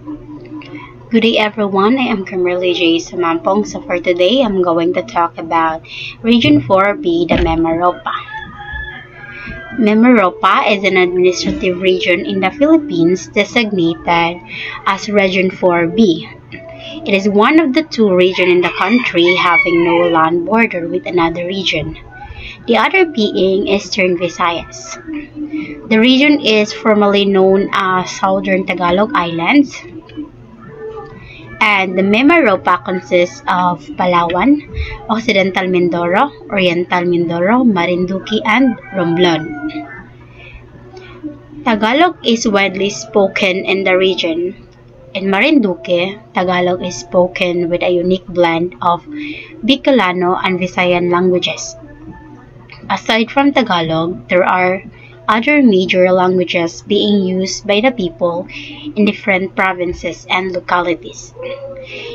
Good day everyone, I am Kimberly J. Sumampong. So for today, I'm going to talk about Region 4B, the Mimaropa. Mimaropa is an administrative region in the Philippines designated as Region 4B. It is one of the two regions in the country having no land border with another region, the other being Eastern Visayas. The region is formally known as Southern Tagalog Islands, and the Mimaropa consists of Palawan, Occidental Mindoro, Oriental Mindoro, Marinduque, and Romblon. Tagalog is widely spoken in the region. In Marinduque, Tagalog is spoken with a unique blend of Bicolano and Visayan languages. Aside from Tagalog, there are other major languages being used by the people in different provinces and localities.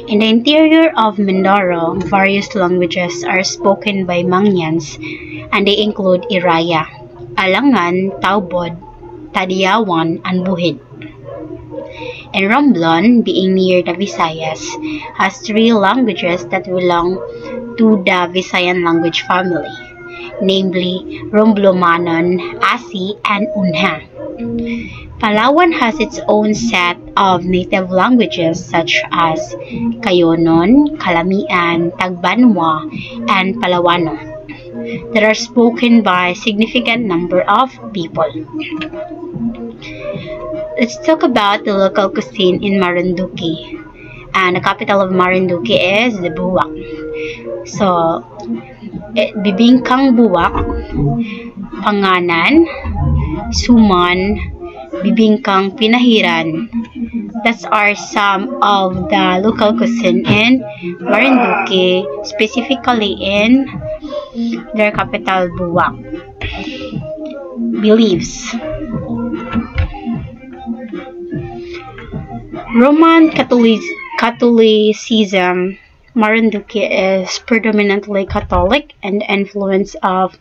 In the interior of Mindoro, various languages are spoken by Mangyans, and they include Iraya, Alangan, Taubod, Tadiyawan, and Buhid. And Romblon, being near the Visayas, has three languages that belong to the Visayan language family, namely Romblomanon, Asi, and Unha. Palawan has its own set of native languages such as Cayonon, Kalamian, Tagbanwa, and Palawano that are spoken by a significant number of people. Let's talk about the local cuisine in Marinduque. And the capital of Marinduque is the Buwak. So, bibingkang buwak, panganan, suman, bibingkang pinahiran. That are some of the local cuisine in Marinduque, specifically in their capital Buwak. Beliefs. Roman Catholicism. Marinduque is predominantly Catholic, and the influence of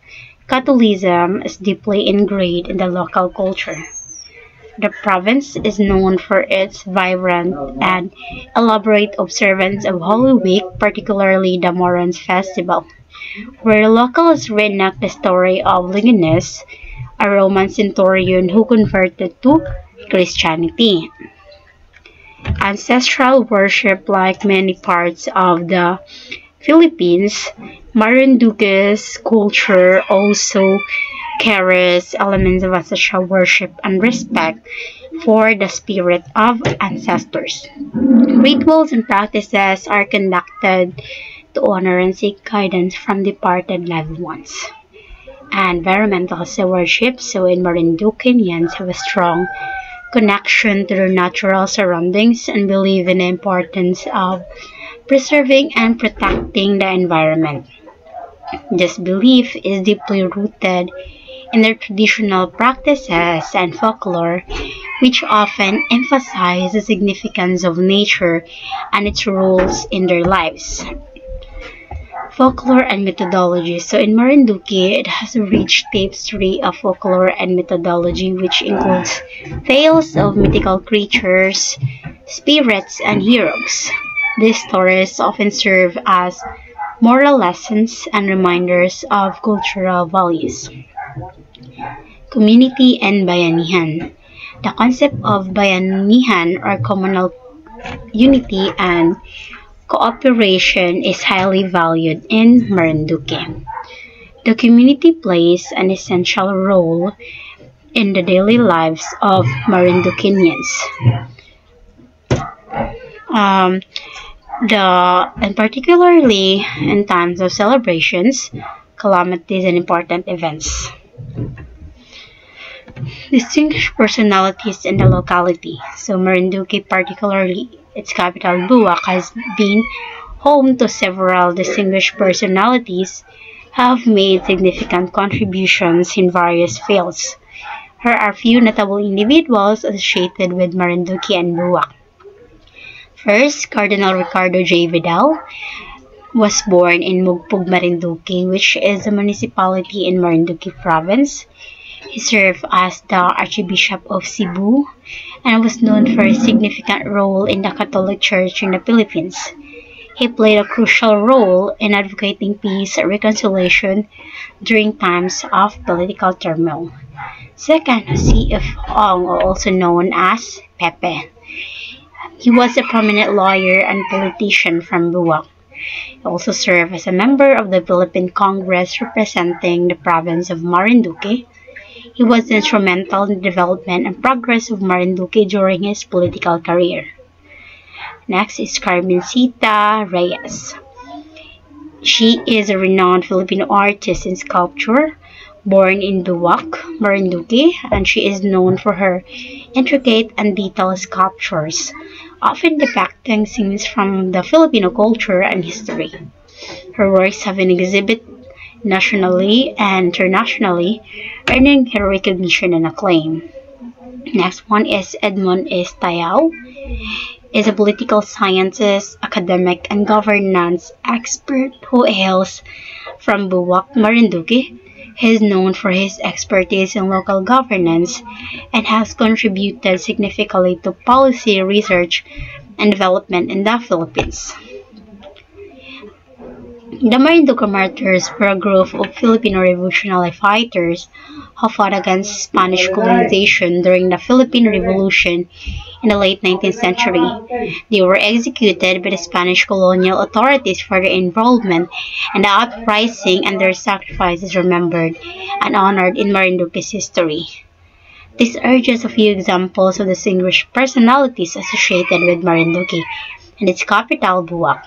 Catholicism is deeply ingrained in the local culture. The province is known for its vibrant and elaborate observance of Holy Week, particularly the Morons Festival, where locals reenact the story of Longinus, a Roman centurion who converted to Christianity. Ancestral worship. Like many parts of the Philippines, Marinduque's culture also carries elements of ancestral worship and respect for the spirit of ancestors. Rituals and practices are conducted to honor and seek guidance from departed loved ones. Environmental stewardship. So in Marinduqueans have a strong connection to their natural surroundings and believe in the importance of preserving and protecting the environment. This belief is deeply rooted in their traditional practices and folklore, which often emphasize the significance of nature and its roles in their lives. Folklore and methodology. So in Marinduque, it has a rich tapestry of folklore and methodology, which includes tales of mythical creatures, spirits, and heroes. These stories often serve as moral lessons and reminders of cultural values. Community and bayanihan. The concept of bayanihan, or communal unity and cooperation, is highly valued in Marinduque. The community plays an essential role in the daily lives of Marinduqueans. And particularly in times of celebrations, calamities, and important events. Distinguished personalities in the locality. So Marinduque, particularly its capital Buwak, has been home to several distinguished personalities who have made significant contributions in various fields. Here are few notable individuals associated with Marinduque and Buwak. First, Cardinal Ricardo J. Vidal was born in Mugpug, Marinduque, which is a municipality in Marinduque province. He served as the Archbishop of Cebu and was known for his significant role in the Catholic Church in the Philippines. He played a crucial role in advocating peace and reconciliation during times of political turmoil. Second, C.F. Ong, also known as Pepe. He was a prominent lawyer and politician from Buwak. He also served as a member of the Philippine Congress representing the province of Marinduque. He was instrumental in the development and progress of Marinduque during his political career. Next is Carmencita Reyes. She is a renowned Filipino artist in sculpture, born in Buwak, Marinduque, and she is known for her intricate and detailed sculptures, often depicting scenes from the Filipino culture and history. Her works have been exhibited nationally and internationally, earning her recognition and acclaim. Next one is Edmond Estayao. Is a political scientist, academic, and governance expert who hails from Buwak, Marinduque. He is known for his expertise in local governance and has contributed significantly to policy research and development in the Philippines. The Marinduque Martyrs were a group of Filipino revolutionary fighters who fought against Spanish colonization during the Philippine Revolution in the late 19th century. They were executed by the Spanish colonial authorities for their involvement in the uprising, and their sacrifices remembered and honored in Marinduque's history. This are just a few examples of distinguished personalities associated with Marinduque and its capital, Buwak.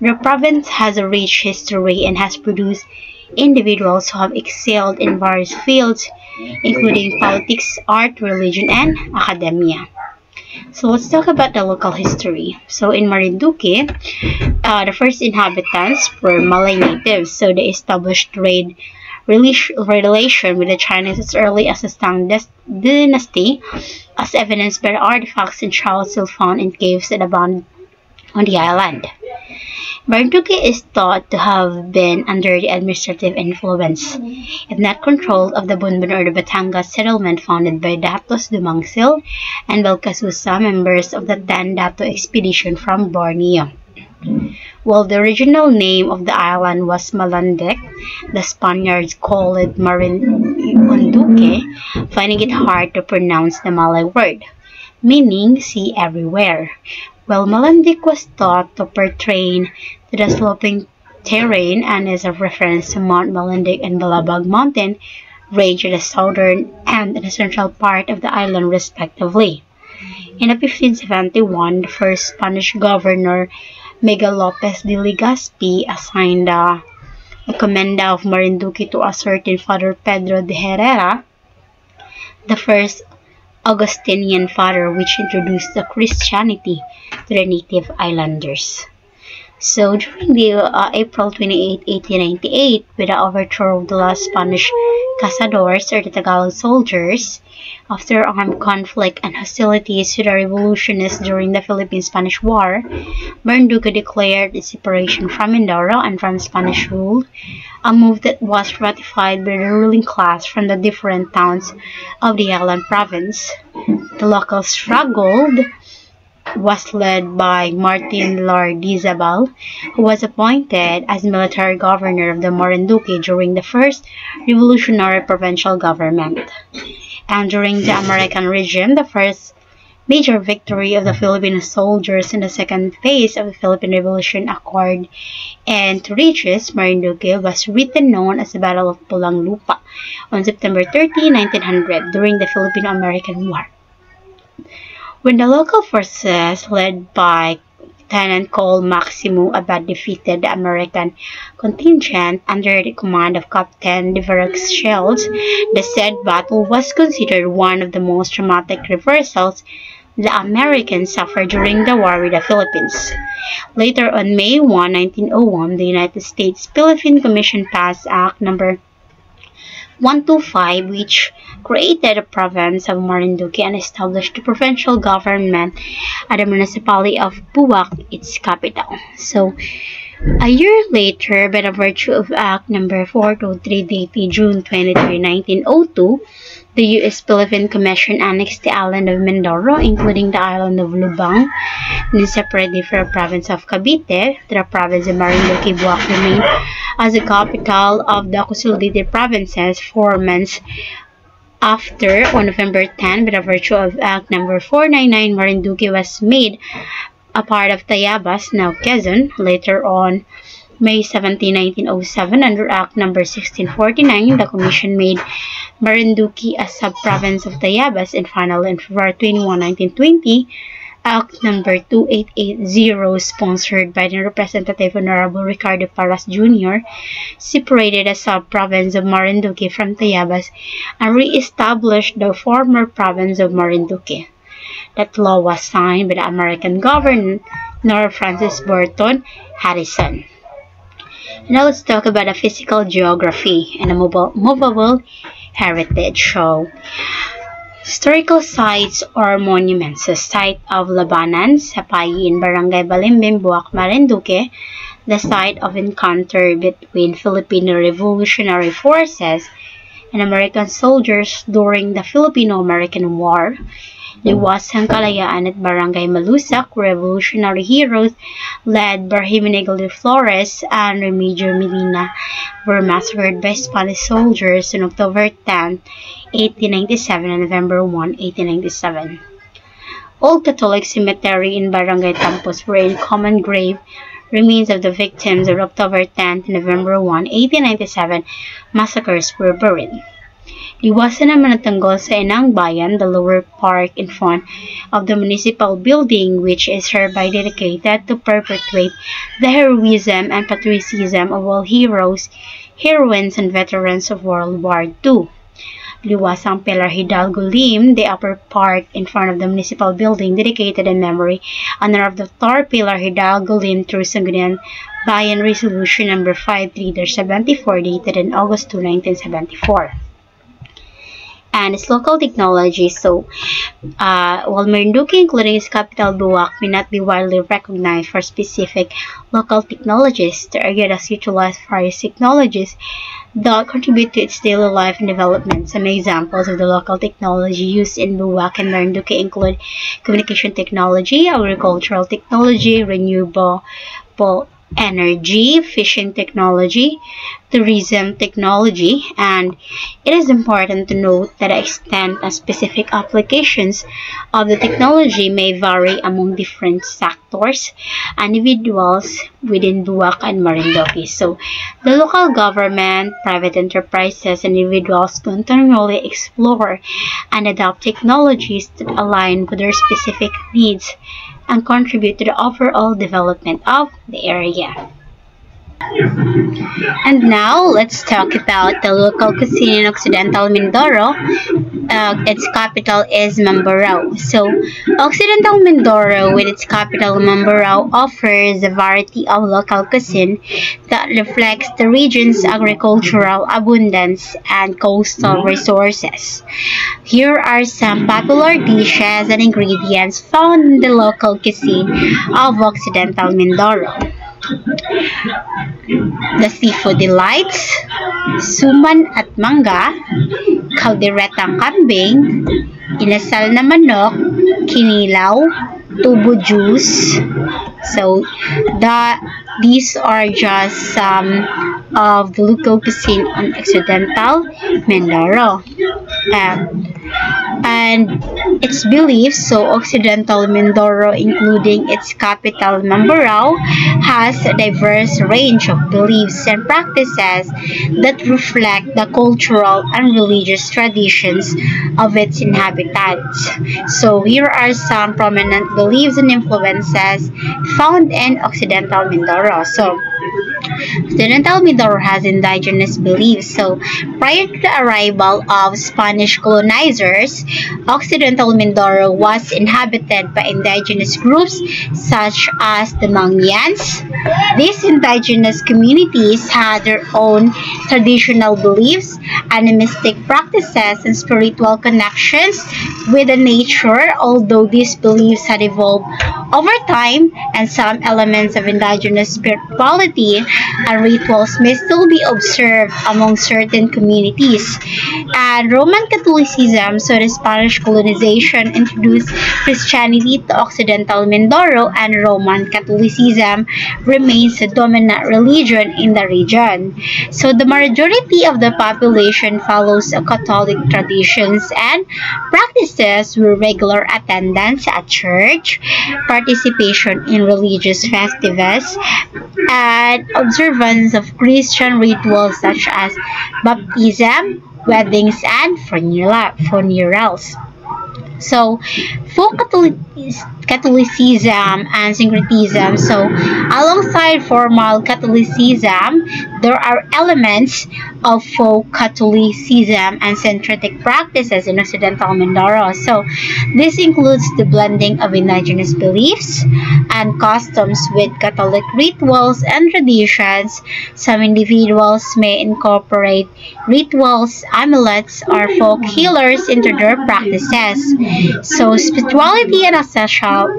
The province has a rich history and has produced individuals who have excelled in various fields, including politics, art, religion, and academia. So let's talk about the local history. So in Marinduque, the first inhabitants were Malay natives. So they established trade relation with the Chinese as early as the Tang dynasty, as evidenced by artifacts and shells still found in caves that abound on the island. Marinduque is thought to have been under the administrative influence, if not controlled, of the Bunbun or the Batangas settlement founded by Datos Dumangsil and Belcasusa, members of the 10 Dato expedition from Borneo. While the original name of the island was Malandic, the Spaniards called it Marinduque, finding it hard to pronounce the Malay word, meaning sea everywhere. While Malandic was thought to pertain to the sloping terrain and is a reference to Mount Malandic and Balabag Mountain range in the southern and the central part of the island respectively. In 1571, the first Spanish governor, Miguel Lopez de Legazpi, assigned the Encomienda of Marinduque to a certain Father Pedro de Herrera, the first Augustinian father, which introduced the Christianity to the native islanders. So during the April 28, 1898, with the overthrow of the last Spanish cazadores or the Tagalog soldiers, after armed conflict and hostilities to the revolutionists during the Philippine-Spanish War, Marinduque declared its separation from Mindoro and from Spanish rule, a move that was ratified by the ruling class from the different towns of the island province. The local struggle was led by Martin Lardizabal, who was appointed as military governor of the Marinduque during the first revolutionary provincial government. And during the American region, the first major victory of the Filipino soldiers in the second phase of the Philippine Revolution occurred in Torrijos, Marinduque, was written known as the Battle of Pulang Lupa on September 30, 1900, during the Filipino-American War. When the local forces, led by Lieutenant Col Maximo Abad, defeated the American contingent under the command of Captain Devereux Shields, the said battle was considered one of the most dramatic reversals the Americans suffered during the war with the Philippines. Later, on May 1, 1901, the United States Philippine Commission passed Act No. 125, which created the province of Marinduque and established the provincial government at the municipality of Buwak, its capital. So, a year later, by the virtue of Act No. 423 dated June 23, 1902, The U.S.-Philippine Commission annexed the island of Mindoro, including the island of Lubang, then separated the province of Cavite. The province of Marinduque Buwak remained as the capital of the consolidated provinces 4 months after, on November 10, by the virtue of Act No. 499, Marinduque was made a part of Tayabas, now Quezon. Later on, May 17, 1907, under Act No. 1649, the Commission made Marinduque a sub-province of Tayabas, and finally, on February 21, 1920, Act No. 2880, sponsored by the Representative Honorable Ricardo Paras Jr., separated the sub-province of Marinduque from Tayabas and re-established the former province of Marinduque. That law was signed by the American Governor Francis Burton Harrison. Now let's talk about the physical geography and the movable heritage. So, historical sites or monuments. The site of Labanan, Sapayi in Barangay Balimbing, Buwak, Marinduque, the site of encounter between Filipino Revolutionary Forces and American soldiers during the Filipino-American War. Liwasang Kalayaan at Barangay Malusak, revolutionary heroes led by Jimenegil de Flores and Remigio Medina were massacred by Spanish soldiers on October 10, 1897 and November 1, 1897. Old Catholic Cemetery in Barangay Tampos, where in common grave remains of the victims of October 10 to November 1, 1897 massacres were buried. Liwasan naman ang tanggol sa Inang Bayan, the lower park in front of the municipal building, which is hereby dedicated to perpetuate the heroism and patriotism of all heroes, heroines, and veterans of World War II. Liwasang Pilar Hidalgo Lim, the upper park in front of the municipal building, dedicated in memory honor of Dr. Pilar Hidalgo Lim through Sangguniang Bayan Resolution No. 5-74, dated in August 2, 1974. And its local technology. So, while Marinduque, including its capital Buwak, may not be widely recognized for specific local technologies, the area does utilize various technologies that contribute to its daily life and development. Some examples of the local technology used in Buwak and Marinduque include communication technology, agricultural technology, renewable energy, fishing technology, tourism technology, and it is important to note that the extent and specific applications of the technology may vary among different sectors and individuals within Buwak and Marinduque. So, the local government, private enterprises, and individuals continually explore and adopt technologies that align with their specific needs and contribute to the overall development of the area. And now, let's talk about the local cuisine in Occidental Mindoro. Its capital is Mamburao. So, Occidental Mindoro, with its capital Mamburao, offers a variety of local cuisine that reflects the region's agricultural abundance and coastal resources. Here are some popular dishes and ingredients found in the local cuisine of Occidental Mindoro. The seafood delights, suman at mangga, kalderetang kambing, inasal na manok, kinilaw, tubo juice. So, these are just some of the local cuisine on Occidental Mindoro. And its beliefs, so Occidental Mindoro, including its capital Mamburao, has a diverse range of beliefs and practices that reflect the cultural and religious traditions of its inhabitants. So here are some prominent beliefs and influences found in Occidental Mindoro. So, Occidental Mindoro has indigenous beliefs. So, prior to the arrival of Spanish colonizers, Occidental Mindoro was inhabited by indigenous groups such as the Mangyans. These indigenous communities had their own traditional beliefs, animistic practices, and spiritual connections with the nature, although these beliefs had evolved over time, and some elements of indigenous spirituality and rituals may still be observed among certain communities. And Roman Catholicism, so the Spanish colonization, introduced Christianity to Occidental Mindoro, and Roman Catholicism remains the dominant religion in the region. So the majority of the population follows Catholic traditions and practices with regular attendance at church, participation in religious festivals, and observance of Christian rituals such as baptism, weddings, and funerals. So, folk Catholicism and syncretism. So, alongside formal Catholicism, there are elements of folk Catholicism and syncretic practices in Occidental Mindoro. So, this includes the blending of indigenous beliefs and customs with Catholic rituals and traditions. Some individuals may incorporate rituals, amulets, or folk healers into their practices. So, spirituality and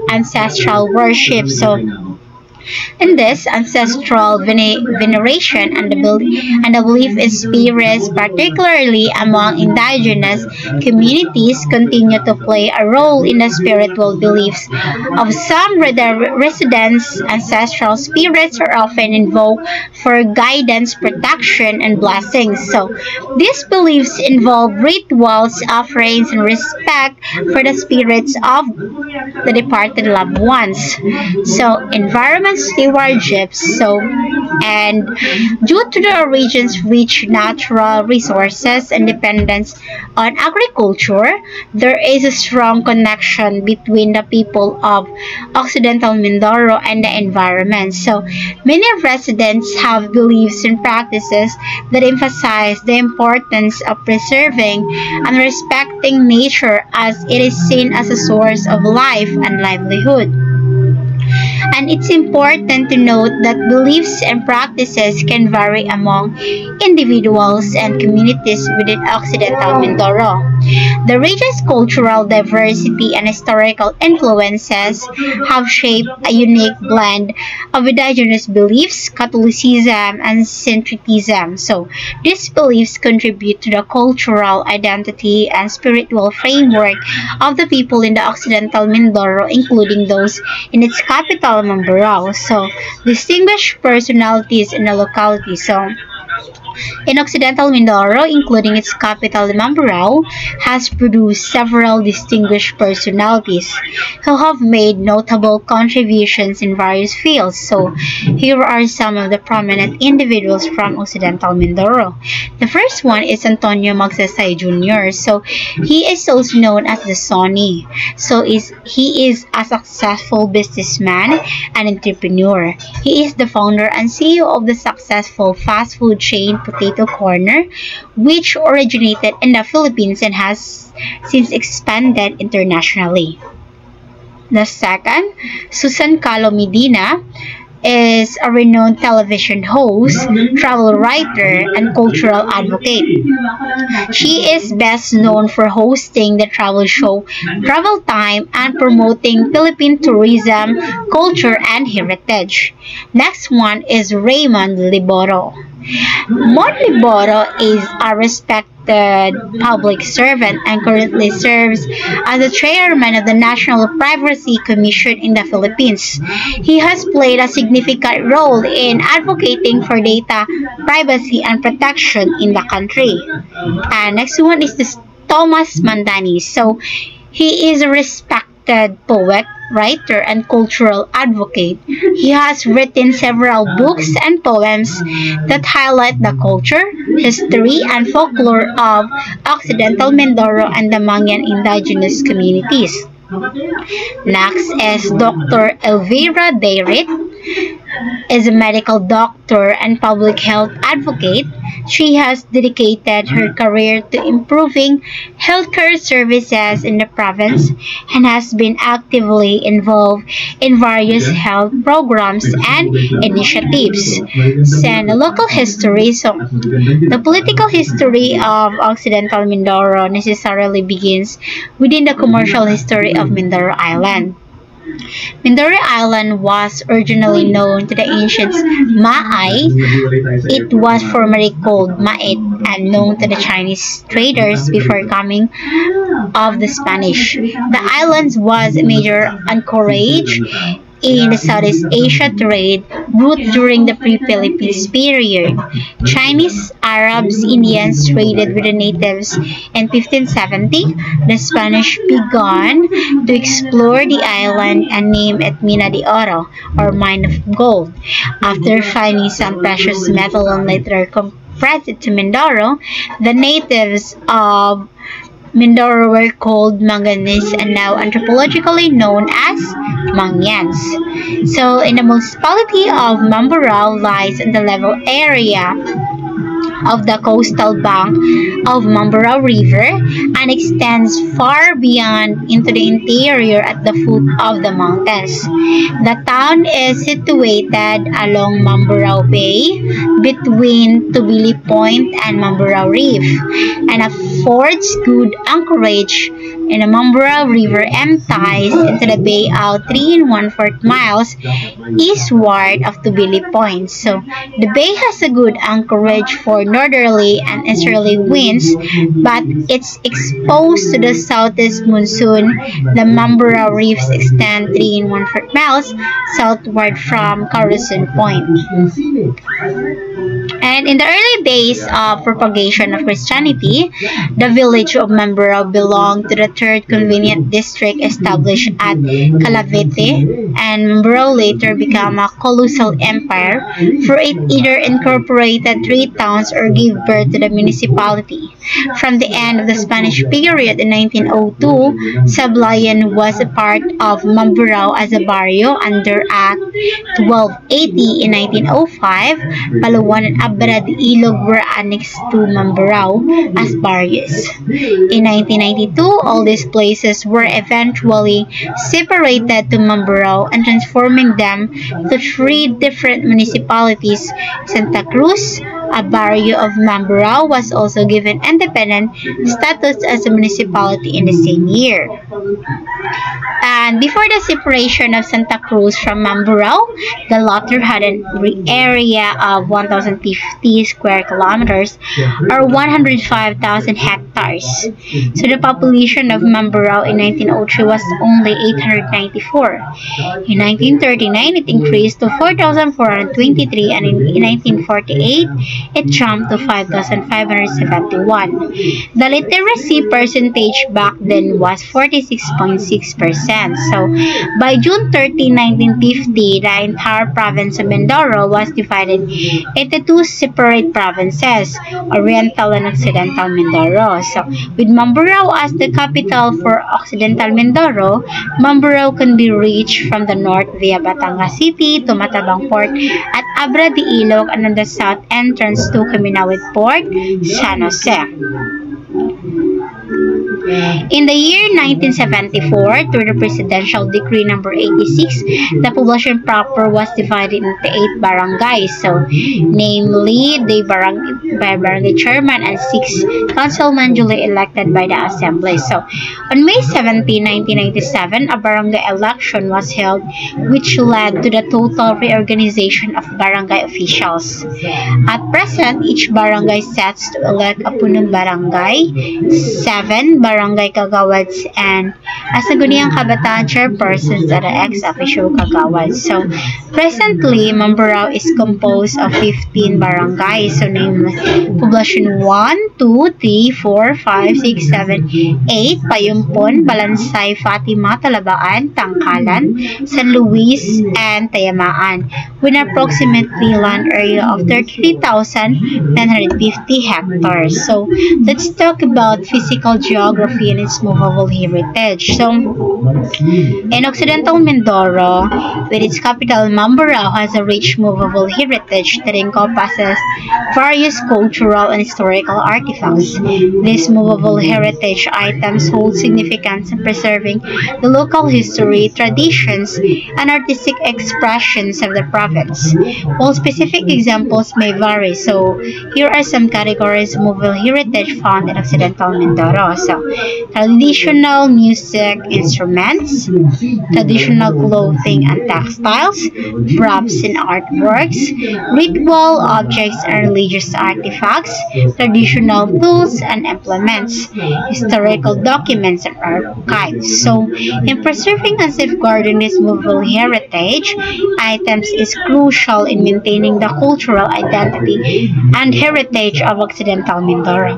ancestral worship. So, in this ancestral veneration and the belief in spirits, particularly among indigenous communities, continue to play a role in the spiritual beliefs of some residents. Ancestral spirits are often invoked for guidance, protection, and blessings. So, these beliefs involve rituals, offerings, and respect for the spirits of the departed loved ones. So, environment stewardships. So, and due to the region's rich natural resources and dependence on agriculture, there is a strong connection between the people of Occidental Mindoro and the environment. So, many residents have beliefs and practices that emphasize the importance of preserving and respecting nature, as it is seen as a source of life and livelihood. And it's important to note that beliefs and practices can vary among individuals and communities within Occidental Mindoro. The region's cultural diversity and historical influences have shaped a unique blend of indigenous beliefs, Catholicism, and syncretism. So, these beliefs contribute to the cultural identity and spiritual framework of the people in the Occidental Mindoro, including those in its capital, Mamburao. So, distinguished personalities in the locality. So, in Occidental Mindoro, including its capital, Mamburao, has produced several distinguished personalities who have made notable contributions in various fields. So, here are some of the prominent individuals from Occidental Mindoro. The first one is Antonio Magsaysay Jr. So, he is also known as the Sonny. So, he is a successful businessman and entrepreneur. He is the founder and CEO of the successful fast food chain Potato Corner, which originated in the Philippines and has since expanded internationally. The second, Susan Calo Medina, is a renowned television host, travel writer, and cultural advocate. She is best known for hosting the travel show Travel Time and promoting Philippine tourism, culture, and heritage. Next one is Raymond Liboro. Mon Liboro is a respected public servant and currently serves as the chairman of the National Privacy Commission in the Philippines. He has played a significant role in advocating for data privacy and protection in the country. And next one is this Thomas Mandani. So, he is a respected poet, writer, and cultural advocate. He has written several books and poems that highlight the culture, history, and folklore of Occidental Mindoro and the Mangyan indigenous communities. Next is Dr. Elvira Dayrit, is a medical doctor and public health advocate. She has dedicated her career to improving healthcare services in the province and has been actively involved in various health programs and initiatives. And the local history, so the political history of Occidental Mindoro necessarily begins within the commercial history of Mindoro Island. Mindoro Island was originally known to the ancients Maay. It was formerly called Mait and known to the Chinese traders before coming of the Spanish. The island was a major anchorage in the Southeast Asia trade route during the pre-Philippines period. Chinese, Arabs, Indians traded with the natives in 1570. The Spanish began to explore the island and named it Mina de Oro, or Mine of Gold, after finding some precious metal and later compressed it to Mindoro. The natives of Mindoro were called Manganese and now anthropologically known as Mangyans. So, in the municipality of Mamburao lies in the level area of the coastal bank of Mamburao River and extends far beyond into the interior at the foot of the mountains. The town is situated along Mamburao Bay between Tubili Point and Mamburao Reef and affords good anchorage in the Mamburao River empties into the bay out 3 1/4 miles eastward of Tubili Point. So, the bay has a good anchorage for northerly and easterly winds, but it's exposed to the southeast monsoon. The Mamburao Reefs extend 3 1/4 miles southward from Quezon Point. And in the early days of propagation of Christianity, the village of Mamburao belonged to the third convenient district established at Calavete, and Mamburao later became a colossal empire, for it either incorporated 3 towns or gave birth to the municipality. From the end of the Spanish period in 1902, Sablayan was a part of Mamburao as a barrio under Act 1280 in 1905. Palawan and Abra de Ilog were annexed to Mamburao as barrios. In 1992, all these places were eventually separated to Mamburao and transforming them to 3 different municipalities. Santa Cruz, a barrio of Mamburao, was also given independent status as a municipality in the same year. And before the separation of Santa Cruz from Mamburao, the latter had an area of 1,050 square kilometers or 105,000 hectares. So the population of Mamburao in 1903 was only 894. In 1939, it increased to 4,423, and in 1948, it jumped to 5,571. The literacy percentage back then was 46.6%. So, by June 30, 1950, the entire province of Mindoro was divided into 2 separate provinces, Oriental and Occidental Mindoro. So, with Mamburao as the capital for Occidental Mindoro, Mamburao can be reached from the north via Batangas City to Matabang Port at Abra de Ilog, and on the south entrance to Caminawit Port, San Jose. In the year 1974, through the Presidential Decree Number 86, the population proper was divided into 8 barangays, so namely the barangay chairman and 6 councilmen duly elected by the assembly. So, on May 17, 1997, a barangay election was held, which led to the total reorganization of barangay officials. At present, each barangay sets to elect a punong barangay, 7 barangay kagawads, and a Sangguniang Kabataan chairpersons at the ex-officio kagawads. So, presently, Mamburao is composed of 15 barangays, so namely Poblacion 1, 2, 3, 4, 5, 6, 7, 8, Payumpon, Balansay, Fatima, Talabaan, Tangkalan, San Luis, and Tayamaan, with an approximately land area of 33,950 hectares. So, let's talk about physical geography and its movable heritage. So, in Occidental Mindoro, with its capital Mamburao, has a rich movable heritage that encompasses various cultural and historical artifacts. These movable heritage items hold significance in preserving the local history, traditions, and artistic expressions of the province. While specific examples may vary, so here are some categories of movable heritage found in Occidental Mindoro. So, traditional music instruments, traditional clothing and textiles, props and artworks, ritual objects and religious artifacts, traditional tools and implements, historical documents and archives. So, in preserving and safeguarding this movable heritage, items is crucial in maintaining the cultural identity and heritage of Occidental Mindoro.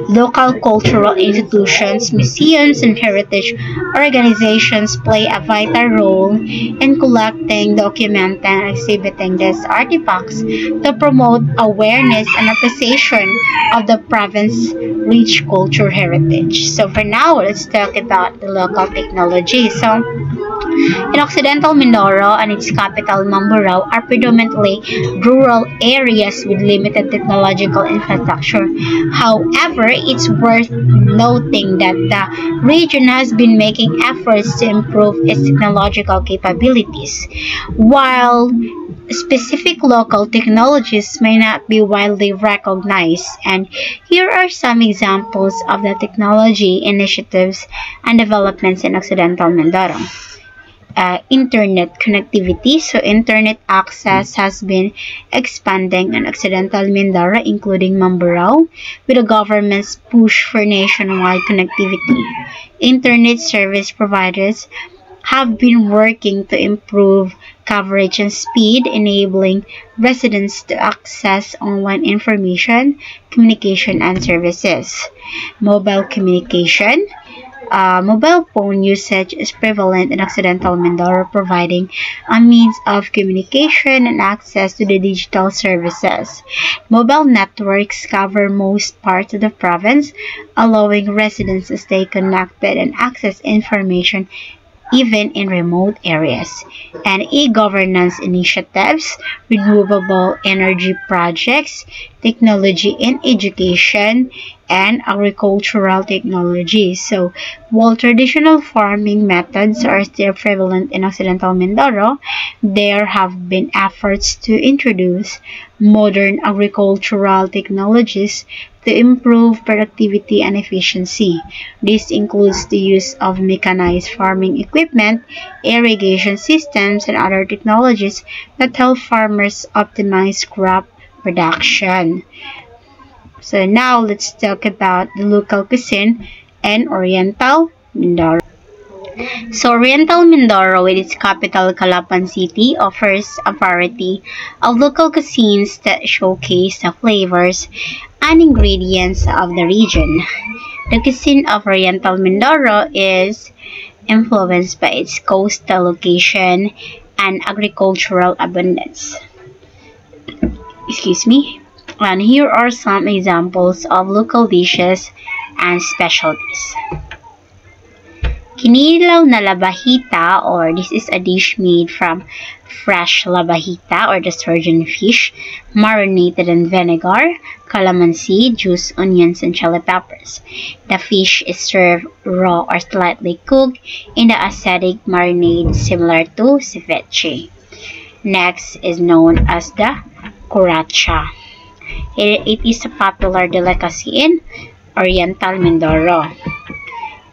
Local cultural institutions, museums, and heritage organizations play a vital role in collecting, documenting, and exhibiting these artifacts to promote awareness and appreciation of the province's rich cultural heritage. So for now, let's talk about the local technology. So in Occidental Mindoro and its capital Mamburao are predominantly rural areas with limited technological infrastructure. However, it's worth noting that the region has been making efforts to improve its technological capabilities. While specific local technologies may not be widely recognized, and here are some examples of the technology initiatives and developments in Occidental Mindoro. Internet connectivity. So internet access has been expanding in Occidental Mindoro, including Mamburao, with the government's push for nationwide connectivity. Internet service providers have been working to improve coverage and speed, enabling residents to access online information, communication, and services. Mobile communication. Mobile phone usage is prevalent in Occidental Mindoro, providing a means of communication and access to the digital services. Mobile networks cover most parts of the province, allowing residents to stay connected and access information even in remote areas. And e-governance initiatives, renewable energy projects, technology in education, and agricultural technology. So, while traditional farming methods are still prevalent in Occidental Mindoro, there have been efforts to introduce modern agricultural technologies to improve productivity and efficiency. This includes the use of mechanized farming equipment, irrigation systems, and other technologies that help farmers optimize crop production. So now let's talk about the local cuisine in Oriental Mindoro. So Oriental Mindoro, with its capital Calapan City, offers a variety of local cuisines that showcase the flavors and ingredients of the region. The cuisine of Oriental Mindoro is influenced by its coastal location and agricultural abundance. Excuse me. And here are some examples of local dishes and specialties. Kinilaw na labahita, or this is a dish made from fresh labahita or the sturgeon fish, marinated in vinegar, calamansi, juice, onions, and chili peppers. The fish is served raw or slightly cooked in the acidic marinade similar to ceviche. Next is known as the curacha. It is a popular delicacy in Oriental Mindoro.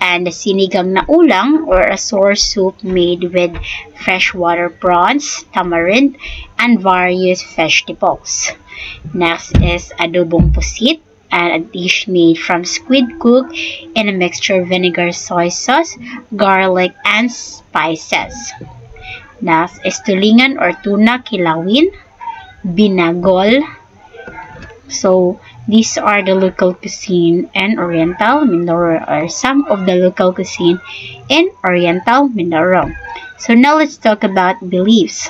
And the sinigang na ulang, or a sour soup made with freshwater prawns, tamarind, and various vegetables. Next is adobong pusit, and a dish made from squid cooked in a mixture of vinegar, soy sauce, garlic, and spices. Next is tulingan or tuna kilawin, binagol. So these are the local cuisine in Oriental Mindoro, or some of the local cuisine in Oriental Mindoro. So now let's talk about beliefs.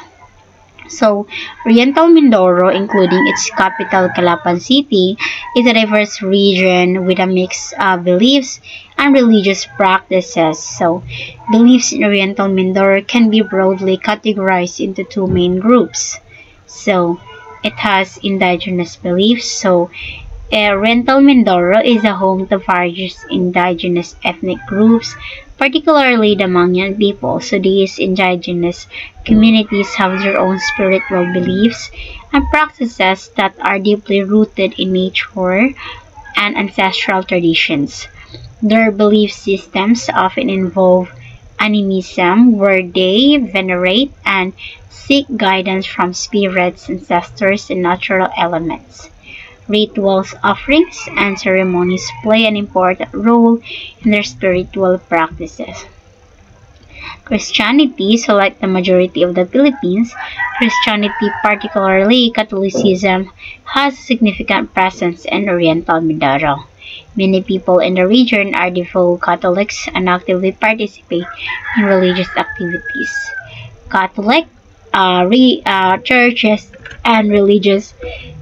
So Oriental Mindoro, including its capital Calapan City, is a diverse region with a mix of beliefs and religious practices. So beliefs in Oriental Mindoro can be broadly categorized into two main groups. So it has indigenous beliefs. So Oriental Mindoro is a home to various indigenous ethnic groups, particularly the Mangyan people. So these indigenous communities have their own spiritual beliefs and practices that are deeply rooted in nature and ancestral traditions. Their belief systems often involve animism, where they venerate and seek guidance from spirits, ancestors, and natural elements. Rituals, offerings, and ceremonies play an important role in their spiritual practices. Christianity, so like the majority of the Philippines, Christianity, particularly Catholicism, has a significant presence in Oriental Mindoro. Many people in the region are devout Catholics and actively participate in religious activities. Catholic churches and religious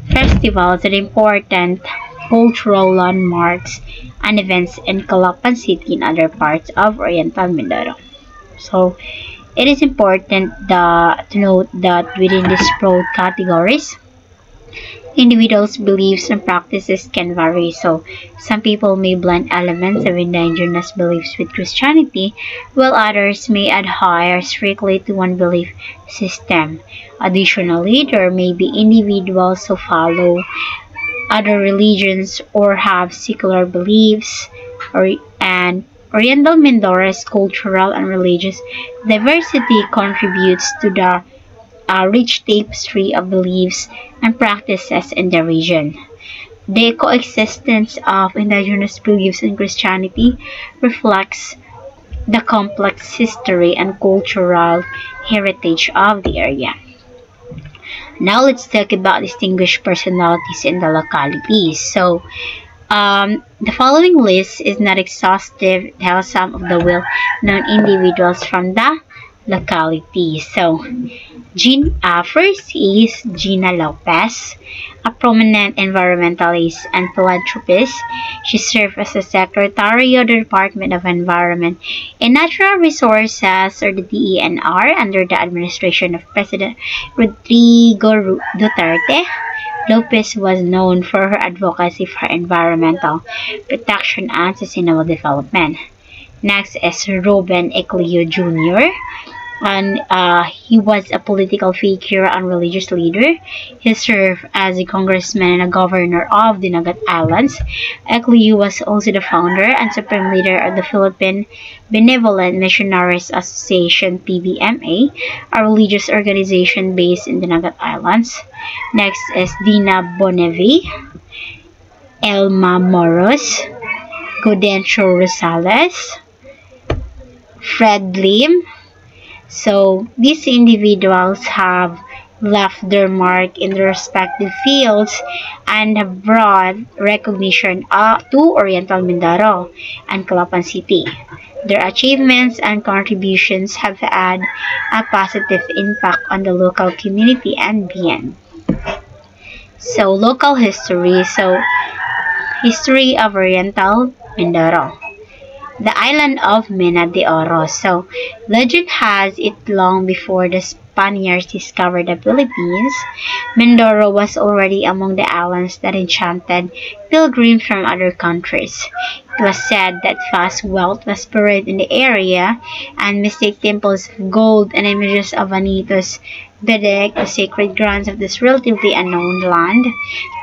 festivals are important cultural landmarks and events in Calapan City and other parts of Oriental Mindoro. So, it is important to note that within these broad categories, individuals' beliefs and practices can vary. So, some people may blend elements of indigenous beliefs with Christianity, while others may adhere strictly to one belief system. Additionally, there may be individuals who follow other religions or have secular beliefs, and Oriental Mindoro's cultural and religious diversity contributes to the rich tapestry of beliefs and practices in the region. The coexistence of indigenous beliefs and Christianity reflects the complex history and cultural heritage of the area. Now let's talk about distinguished personalities in the localities. So, the following list is not exhaustive. It has some of the well-known individuals from the locality. So, first is Gina Lopez, a prominent environmentalist and philanthropist. She served as the Secretary of the Department of Environment and Natural Resources, or the DENR, under the administration of President Rodrigo Duterte. Lopez was known for her advocacy for environmental protection and sustainable development. Next is Ruben Eclio Jr., and he was a political figure and religious leader. He served as a congressman and a governor of the Nagat Islands. Eclio was also the founder and supreme leader of the Philippine Benevolent Missionaries Association, PBMA, a religious organization based in the Nagat Islands. Next is Dina Bonevi, Elma Moros, Gaudencio Rosales, Fred Lim. So, these individuals have left their mark in their respective fields and have brought recognition to Oriental Mindoro and Calapan City. Their achievements and contributions have had a positive impact on the local community and beyond. So, local history. So, history of Oriental Mindoro. The island of Mena de Oro. So, legend has it long before the Spaniards discovered the Philippines, Mindoro was already among the islands that enchanted pilgrims from other countries. It was said that vast wealth was buried in the area, and mystic temples of gold and images of Anitos bedecked the sacred grounds of this relatively unknown land.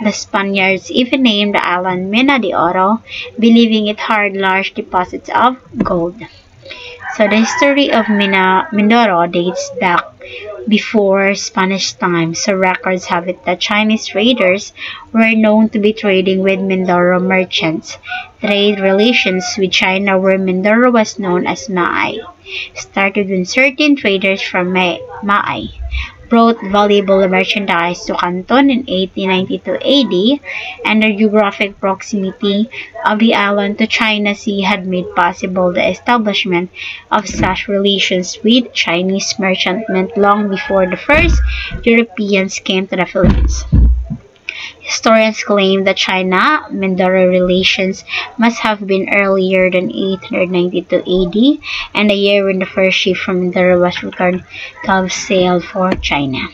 The Spaniards even named the island Mena de Oro, believing it held large deposits of gold. So the history of Mindoro dates back before Spanish times. So records have it that Chinese raiders were known to be trading with Mindoro merchants. Trade relations with China, where Mindoro was known as Maay, started when certain traders from Maay brought valuable merchandise to Canton in 1892 AD, and the geographic proximity of the island to China Sea had made possible the establishment of such relations with Chinese merchantmen long before the first Europeans came to the Philippines. Historians claim that China-Mindoro relations must have been earlier than 892 AD, and the year when the first ship from Mindoro was returned to have sailed for China.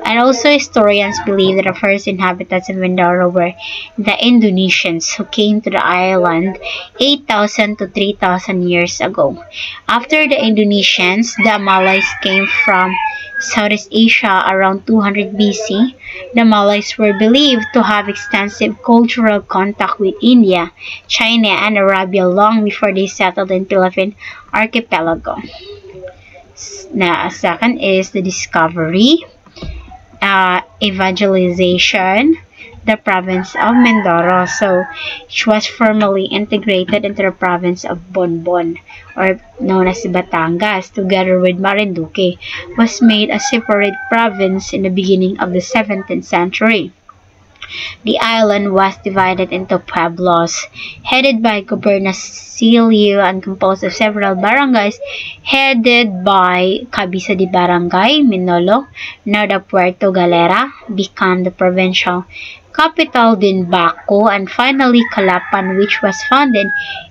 And also historians believe that the first inhabitants of Mindoro were the Indonesians, who came to the island 8,000 to 3,000 years ago. After the Indonesians, the Malays came from Southeast Asia around 200 BC, the Malays were believed to have extensive cultural contact with India, China, and Arabia long before they settled in Philippine archipelago. Now, second is the discovery, evangelization, the province of Mindoro, so which was formally integrated into the province of Bonbon, or known as Batangas, together with Marinduque, was made a separate province in the beginning of the 17th century. The island was divided into pueblos, headed by Gobernacillo and composed of several barangays, headed by Cabeza de Barangay, Minolo. Now the Puerto Galera became the provincial capital, then Baco, and finally Calapan, which was founded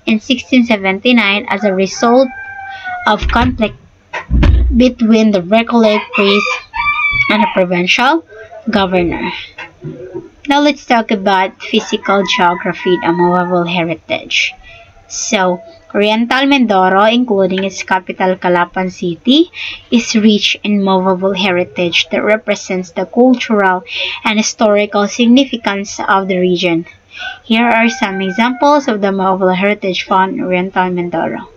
in 1679 as a result of conflict between the Recollet priest and the provincial governor. Now let's talk about physical geography and movable heritage. So, Oriental Mindoro, including its capital Calapan City, is rich in movable heritage that represents the cultural and historical significance of the region. Here are some examples of the movable heritage found in Oriental Mindoro.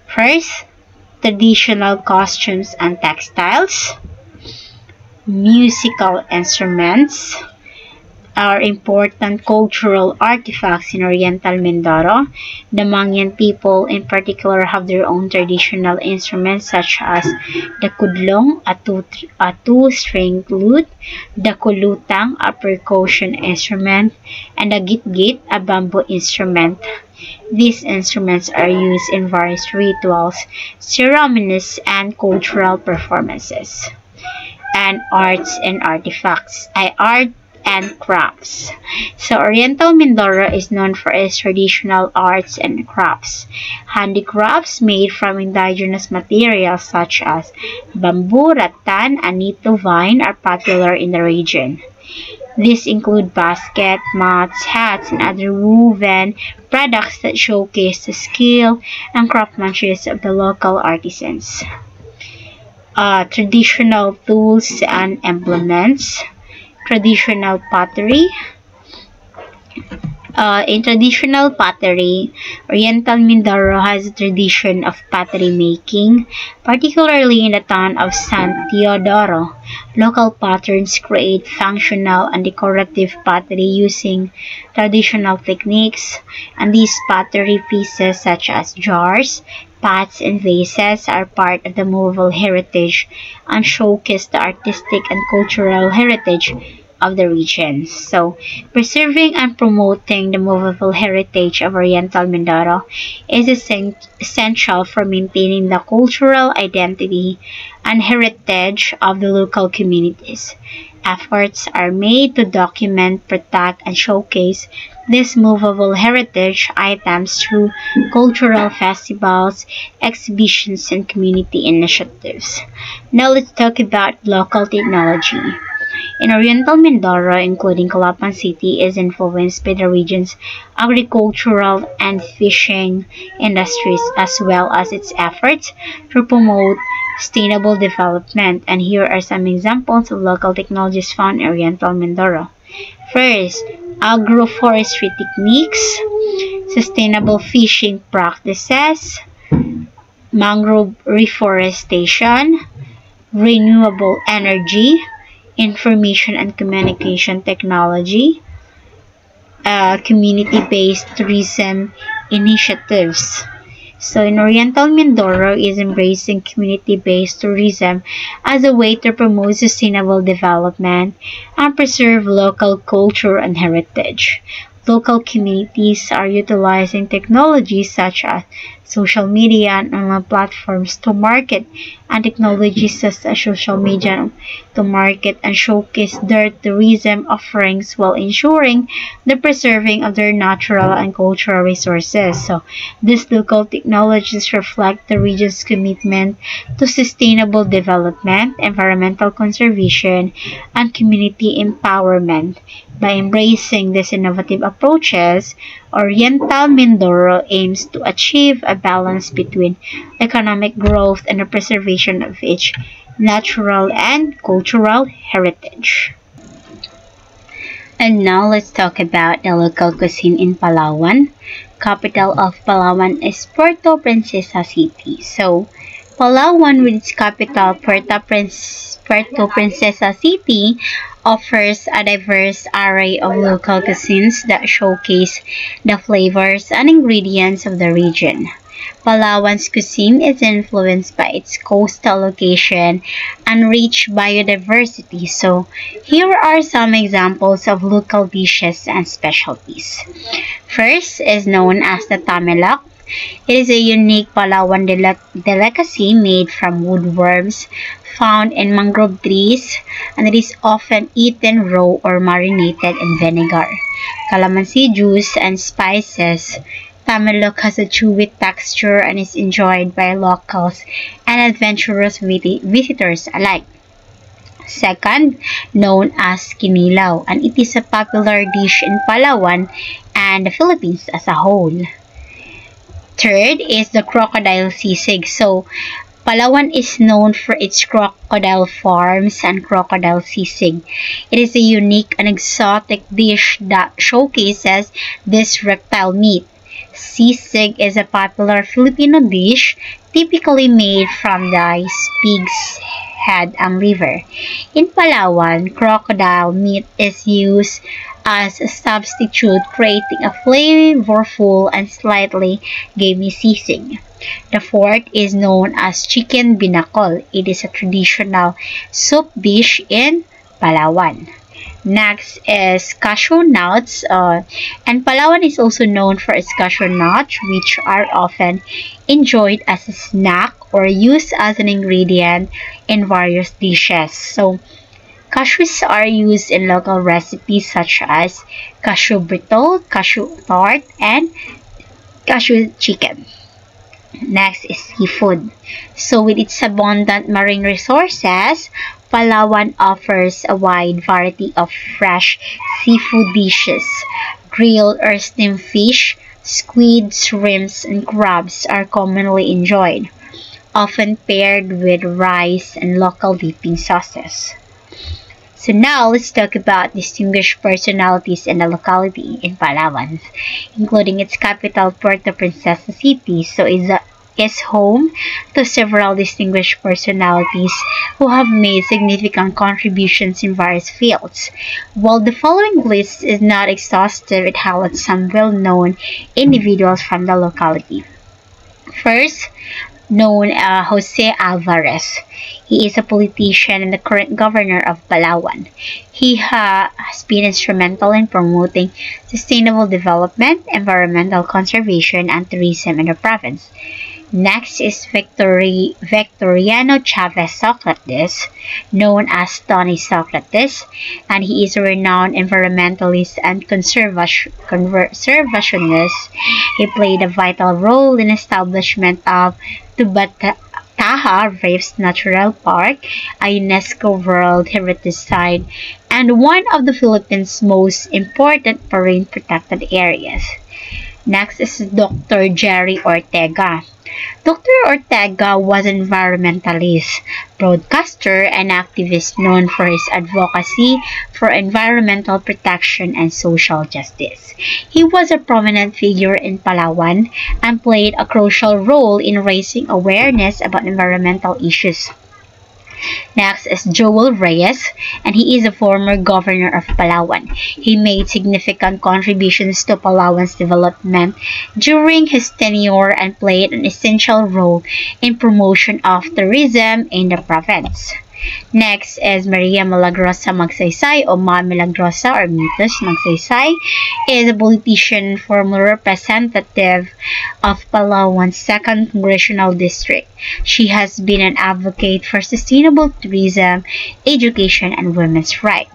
First, traditional costumes and textiles, musical instruments, are important cultural artifacts in Oriental Mindoro. The Mangyan people in particular have their own traditional instruments such as the kudlong, a two-string lute, the kulutang, a percussion instrument, and the gitgit, a bamboo instrument. These instruments are used in various rituals, ceremonies, and cultural performances. And arts and artifacts. Art and crafts. So Oriental Mindoro is known for its traditional arts and crafts. Handicrafts made from indigenous materials such as bamboo, rattan, and nito vine are popular in the region. These include baskets, mats, hats, and other woven products that showcase the skill and craftsmanship of the local artisans. Traditional tools and implements. Traditional pottery. In traditional pottery, Oriental Mindoro has a tradition of pottery making, particularly in the town of San Teodoro. Local patterns create functional and decorative pottery using traditional techniques, and these pottery pieces such as jars, pots, and vases are part of the movable heritage and showcase the artistic and cultural heritage of the region. So, preserving and promoting the movable heritage of Oriental Mindoro is essential for maintaining the cultural identity and heritage of the local communities. Efforts are made to document, protect, and showcase these movable heritage items through cultural festivals, exhibitions, and community initiatives. Now let's talk about local technology. In Oriental Mindoro, including Calapan City, is influenced by the region's agricultural and fishing industries as well as its efforts to promote sustainable development. And here are some examples of local technologies found in Oriental Mindoro. First, agroforestry techniques, sustainable fishing practices, mangrove reforestation, renewable energy, information and communication technology, community-based tourism initiatives. So in Oriental Mindoro is embracing community-based tourism as a way to promote sustainable development and preserve local culture and heritage. Local communities are utilizing technologies such as social media and online platforms to market, and technologies such as social media to market and showcase their tourism offerings while ensuring the preserving of their natural and cultural resources. So these local technologies reflect the region's commitment to sustainable development, environmental conservation, and community empowerment. By embracing these innovative approaches, Oriental Mindoro aims to achieve a balance between economic growth and the preservation of its natural and cultural heritage. And now let's talk about the local cuisine in Palawan. Capital of Palawan is Puerto Princesa City. So, Palawan with its capital Puerto Princesa City offers a diverse array of local cuisines that showcase the flavors and ingredients of the region. Palawan's cuisine is influenced by its coastal location and rich biodiversity. So, here are some examples of local dishes and specialties. First is known as the tamelak. It is a unique Palawan delicacy made from woodworms found in mangrove trees, and it is often eaten raw or marinated in vinegar, calamansi juice, and spices. Tamalok has a chewy texture and is enjoyed by locals and adventurous visitors alike. Second, known as kinilaw, and it is a popular dish in Palawan and the Philippines as a whole. Third is the crocodile sisig. So, Palawan is known for its crocodile farms and crocodile sisig. It is a unique and exotic dish that showcases this reptile meat. Sisig is a popular Filipino dish typically made from the pig's head and liver. In Palawan, crocodile meat is used as a substitute, creating a flavorful and slightly gamey sisig. The fourth is known as chicken binakol. It is a traditional soup dish in Palawan. Next is cashew nuts, and Palawan is also known for its cashew nuts, which are often enjoyed as a snack or used as an ingredient in various dishes. So, cashews are used in local recipes such as cashew brittle, cashew tart, and cashew chicken. Next is seafood. So with its abundant marine resources, Palawan offers a wide variety of fresh seafood dishes. Grilled or steamed fish, squid, shrimps, and crabs are commonly enjoyed, often paired with rice and local dipping sauces. So now let's talk about distinguished personalities in the locality in Palawan, including its capital Puerto Princesa City. So is home to several distinguished personalities who have made significant contributions in various fields. While the following list is not exhaustive, it highlights some well-known individuals from the locality. First, known Jose Alvarez. He is a politician and the current governor of Palawan. He has been instrumental in promoting sustainable development, environmental conservation, and tourism in the province. Next is Victoriano Chavez Socrates, known as Tony Socrates, and he is a renowned environmentalist and conservationist. He played a vital role in the establishment of Tubataha Reefs Natural Park, a UNESCO World Heritage Site, and one of the Philippines' most important marine protected areas. Next is Dr. Jerry Ortega. Dr. Ortega was an environmentalist, broadcaster, and activist known for his advocacy for environmental protection and social justice. He was a prominent figure in Palawan and played a crucial role in raising awareness about environmental issues. Next is Joel Reyes, and he is a former governor of Palawan. He made significant contributions to Palawan's development during his tenure and played an essential role in promotion of tourism in the province. Next is Maria Milagrosa Magsaysay, or Ma Milagrosa, or Mitos Magsaysay, is a politician and former representative of Palawan's 2nd Congressional District. She has been an advocate for sustainable tourism, education, and women's rights.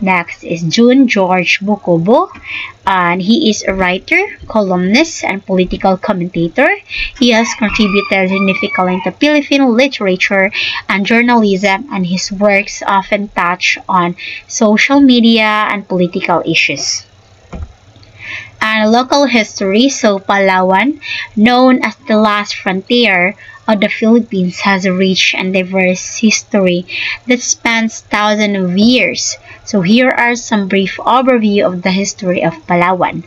Next is June George Bukobo, and he is a writer, columnist, and political commentator. He has contributed significantly to Filipino literature and journalism, and his works often touch on social media and political issues. And local history, so Palawan, known as the last frontier of the Philippines has a rich and diverse history that spans thousands of years. So here are some brief overview of the history of Palawan.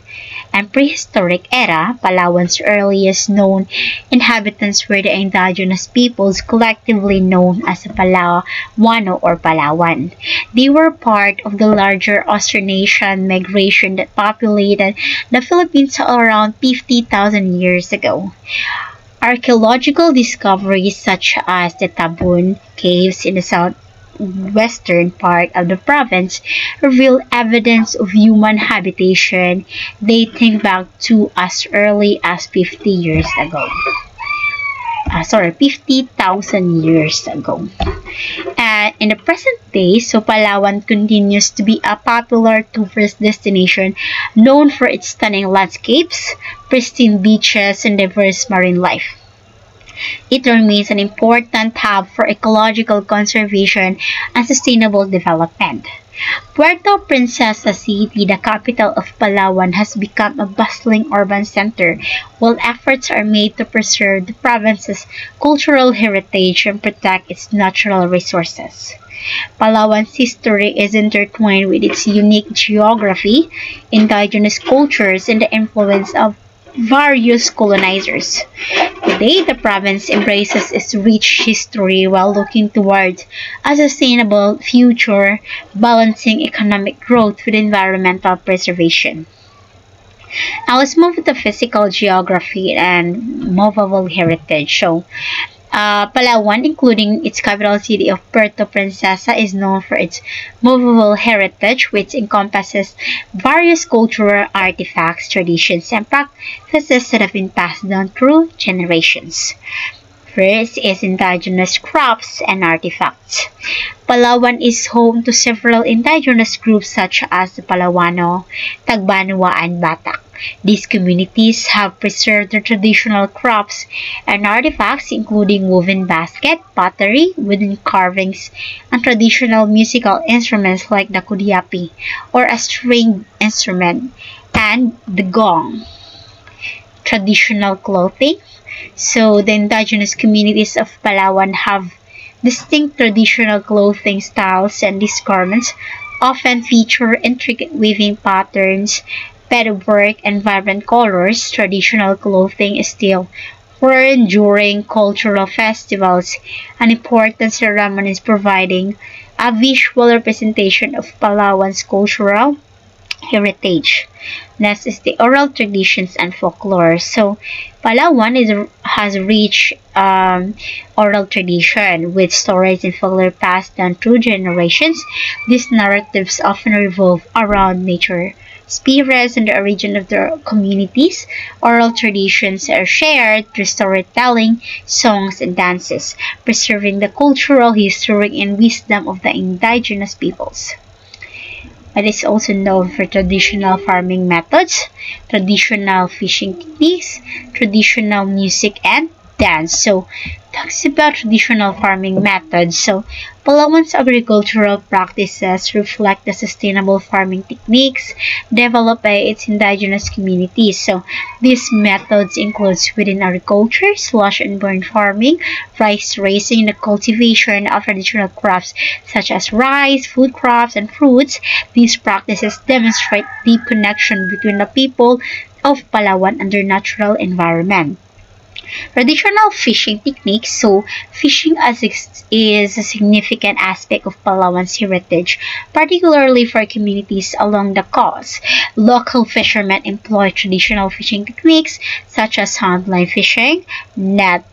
In prehistoric era, Palawan's earliest known inhabitants were the indigenous peoples collectively known as the Palawano or Palawan. They were part of the larger Austronesian migration that populated the Philippines around 50,000 years ago. Archaeological discoveries such as the Tabun caves in the southwestern part of the province reveal evidence of human habitation dating back to as early as 50,000 years ago. And in the present day, so Palawan continues to be a popular tourist destination known for its stunning landscapes, pristine beaches, and diverse marine life. It remains an important hub for ecological conservation and sustainable development. Puerto Princesa City, the capital of Palawan, has become a bustling urban center, while efforts are made to preserve the province's cultural heritage and protect its natural resources. Palawan's history is intertwined with its unique geography, indigenous cultures, and the influence of various colonizers. Today, the province embraces its rich history while looking towards a sustainable future, balancing economic growth with environmental preservation. Now, let's move to physical geography and movable heritage. Palawan, including its capital city of Puerto Princesa, is known for its movable heritage, which encompasses various cultural artifacts, traditions, and practices that have been passed down through generations. First is indigenous crafts and artifacts. Palawan is home to several indigenous groups such as the Palawano, Tagbanwa, and Batak. These communities have preserved their traditional crafts and artifacts including woven basket, pottery, wooden carvings, and traditional musical instruments like the kudiapi, or a stringed instrument, and the gong. Traditional clothing. So the indigenous communities of Palawan have distinct traditional clothing styles, and these garments often feature intricate weaving patterns, beadwork, and vibrant colors. Traditional clothing is still worn during cultural festivals and important ceremonies, providing a visual representation of Palawan's cultural heritage. Next is the oral traditions and folklore. So, Palawan has rich oral tradition with stories and folklore passed down through generations. These narratives often revolve around nature, spirits, and the origin of their communities. Oral traditions are shared through storytelling, songs, and dances, preserving the cultural history and wisdom of the indigenous peoples. It is also known for traditional farming methods, traditional fishing techniques, traditional music, and dance. So, talks about traditional farming methods. So, Palawan's agricultural practices reflect the sustainable farming techniques developed by its indigenous communities. So, these methods include within agriculture, slash and burn farming, rice raising, and the cultivation of traditional crops such as rice, food crops, and fruits. These practices demonstrate deep connection between the people of Palawan and their natural environment. Traditional fishing techniques. So, fishing is a significant aspect of Palawan's heritage, particularly for communities along the coast. Local fishermen employ traditional fishing techniques such as handline fishing, net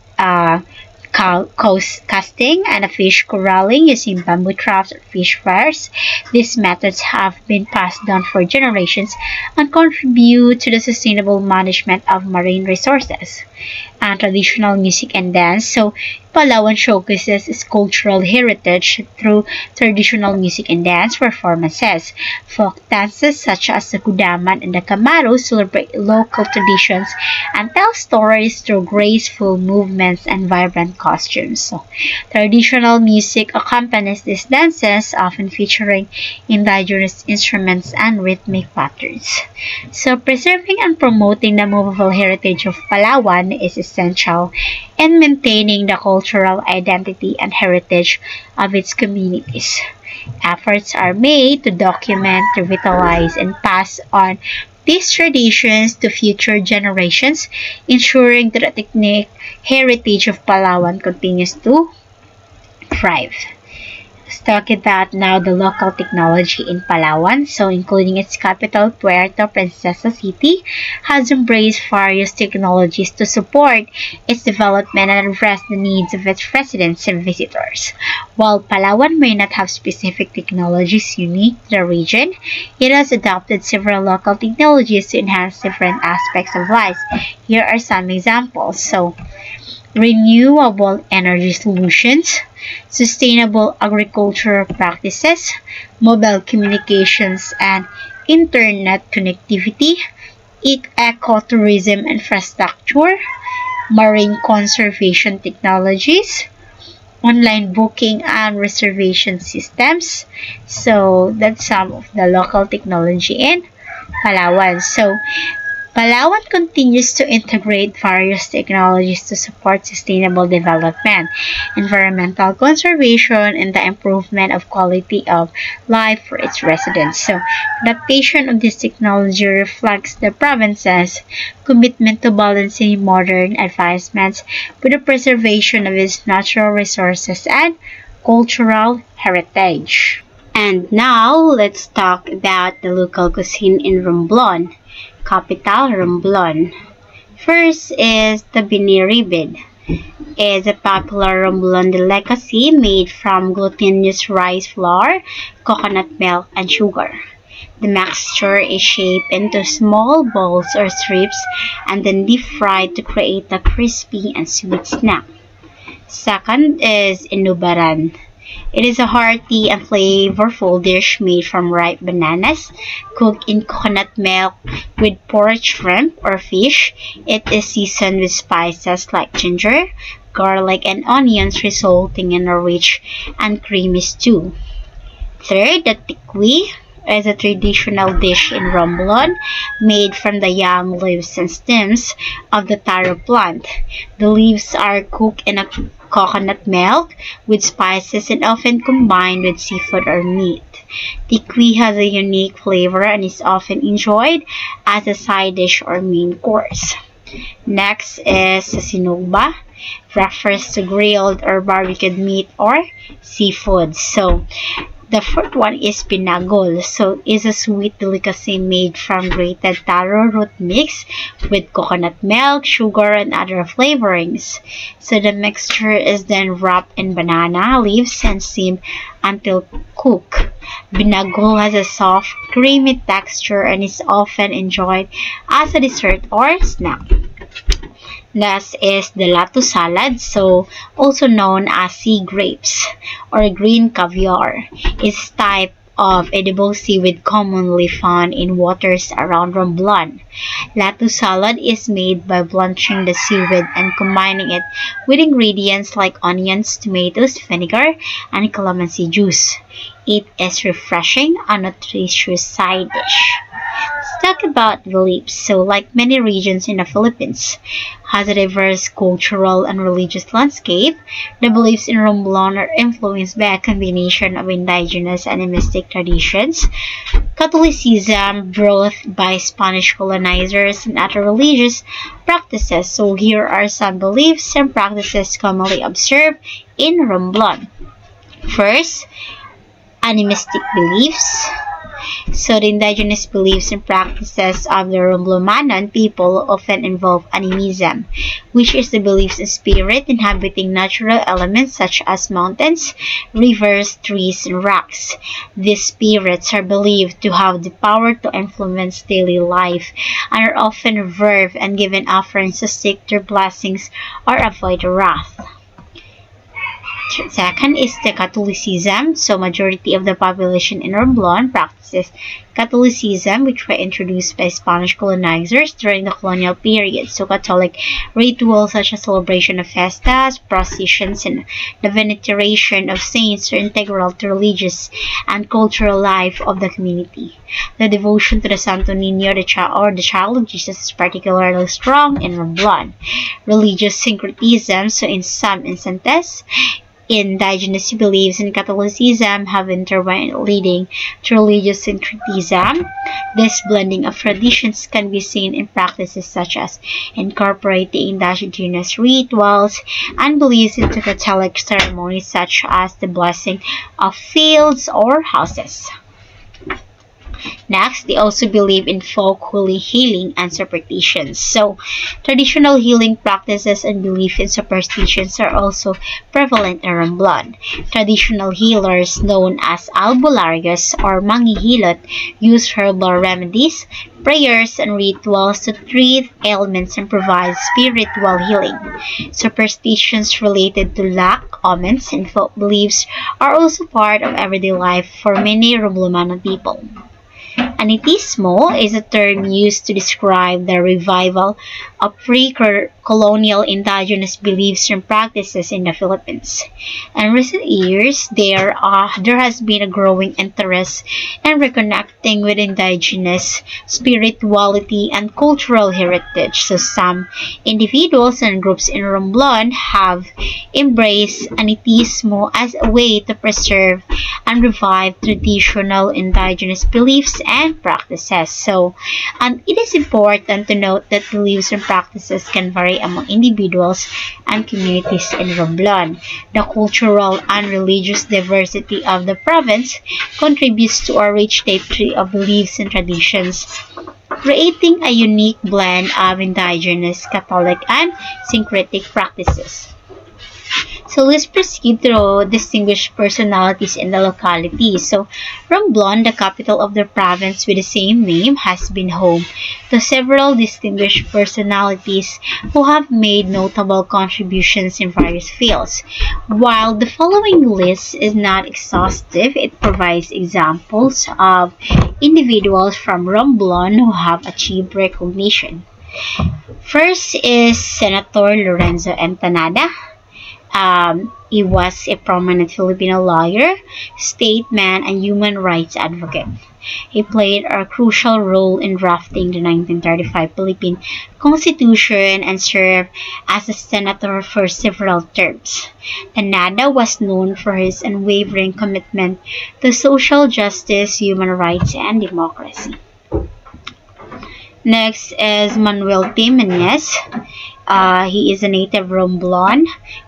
coast casting, and a fish corralling using bamboo traps or fish wires. These methods have been passed down for generations and contribute to the sustainable management of marine resources. And traditional music and dance. So, Palawan showcases its cultural heritage through traditional music and dance performances. Folk dances such as the Kudaman and the Kamaro celebrate local traditions and tell stories through graceful movements and vibrant costumes. So, traditional music accompanies these dances, often featuring indigenous instruments and rhythmic patterns. So, preserving and promoting the movable heritage of Palawan is essential. and maintaining the cultural identity and heritage of its communities. Efforts are made to document, revitalize, and pass on these traditions to future generations, ensuring that the ethnic heritage of Palawan continues to thrive. Let's talk about now the local technology in Palawan. So, including its capital, Puerto Princesa City, has embraced various technologies to support its development and address the needs of its residents and visitors. While Palawan may not have specific technologies unique to the region, it has adopted several local technologies to enhance different aspects of life. Here are some examples. So, renewable energy solutions, sustainable agricultural practices, mobile communications and internet connectivity, ecotourism infrastructure, marine conservation technologies, online booking and reservation systems. So that's some of the local technology in Palawan. So Palawan continues to integrate various technologies to support sustainable development, environmental conservation, and the improvement of quality of life for its residents. So, adaptation of this technology reflects the province's commitment to balancing modern advancements with the preservation of its natural resources and cultural heritage. And now, let's talk about the local cuisine in Romblon, capital Romblon. First is the Biniribid. It's a popular Romblon delicacy made from glutinous rice flour, coconut milk, and sugar. The mixture is shaped into small balls or strips and then deep fried to create a crispy and sweet snack. Second is Inubaran. It is a hearty and flavorful dish made from ripe bananas, cooked in coconut milk with pork, shrimp, or fish. It is seasoned with spices like ginger, garlic, and onions, resulting in a rich and creamy stew. Third, the tikwi is a traditional dish in Romblon made from the young leaves and stems of the taro plant. The leaves are cooked in a coconut milk with spices and often combined with seafood or meat. Tikwi has a unique flavor and is often enjoyed as a side dish or main course. Next is sinugba, refers to grilled or barbecued meat or seafood. So, the fourth one is pinagol. So, it's a sweet delicacy made from grated taro root mix with coconut milk, sugar, and other flavorings. So, the mixture is then wrapped in banana leaves and steamed until cooked. Pinagol has a soft, creamy texture and is often enjoyed as a dessert or snack. Next is the lato salad, so also known as sea grapes or green caviar. It's type of edible seaweed commonly found in waters around Romblon. Lato salad is made by blanching the seaweed and combining it with ingredients like onions, tomatoes, vinegar, and calamansi juice. It is refreshing and nutritious side dish. Let's talk about beliefs. So, like many regions in the Philippines, has a diverse cultural and religious landscape. The beliefs in Romblon are influenced by a combination of indigenous and mystic traditions, Catholicism brought by Spanish colonizers, and other religious practices. So, here are some beliefs and practices commonly observed in Romblon. First, animistic beliefs. So the indigenous beliefs and practices of the Romblomanon people often involve animism, which is the beliefs in spirit inhabiting natural elements such as mountains, rivers, trees, and rocks. These spirits are believed to have the power to influence daily life and are often revered and given offerings to seek their blessings or avoid wrath. Second is the Catholicism. So majority of the population in Romblon practices Catholicism, which were introduced by Spanish colonizers during the colonial period. So Catholic rituals such as celebration of festas, processions, and the veneration of saints are integral to religious and cultural life of the community. The devotion to the Santo Niño, the Child of Jesus, is particularly strong in Romblon. Religious syncretism, so in some instances, indigenous beliefs in Catholicism have intertwined, leading to religious syncretism. This blending of traditions can be seen in practices such as incorporating indigenous rituals and beliefs into Catholic ceremonies such as the blessing of fields or houses. Next, they also believe in folk holy healing and superstitions. So, traditional healing practices and belief in superstitions are also prevalent in Romblon. Traditional healers known as albularios or manghihilot use herbal remedies, prayers, and rituals to treat ailments and provide spiritual healing. Superstitions related to luck, omens, and folk beliefs are also part of everyday life for many Romblomano people. Anitismo is a term used to describe the revival of pre-colonial indigenous beliefs and practices in the Philippines. In recent years, there has been a growing interest in reconnecting with indigenous spirituality and cultural heritage. So some individuals and groups in Romblon have embraced Anitismo as a way to preserve and revive traditional indigenous beliefs and practices. So, it is important to note that beliefs and practices can vary among individuals and communities in Romblon. The cultural and religious diversity of the province contributes to a rich tapestry of beliefs and traditions, creating a unique blend of indigenous, Catholic, and syncretic practices. So let's proceed through distinguished personalities in the locality. So Romblon, the capital of the province with the same name, has been home to several distinguished personalities who have made notable contributions in various fields. While the following list is not exhaustive, it provides examples of individuals from Romblon who have achieved recognition. First is Senator Lorenzo Entanada. He was a prominent Filipino lawyer, statesman, and human rights advocate. He played a crucial role in drafting the 1935 Philippine Constitution and served as a senator for several terms. Tanada was known for his unwavering commitment to social justice, human rights, and democracy. Next is Manuel T. Menes. He is a native Romblon,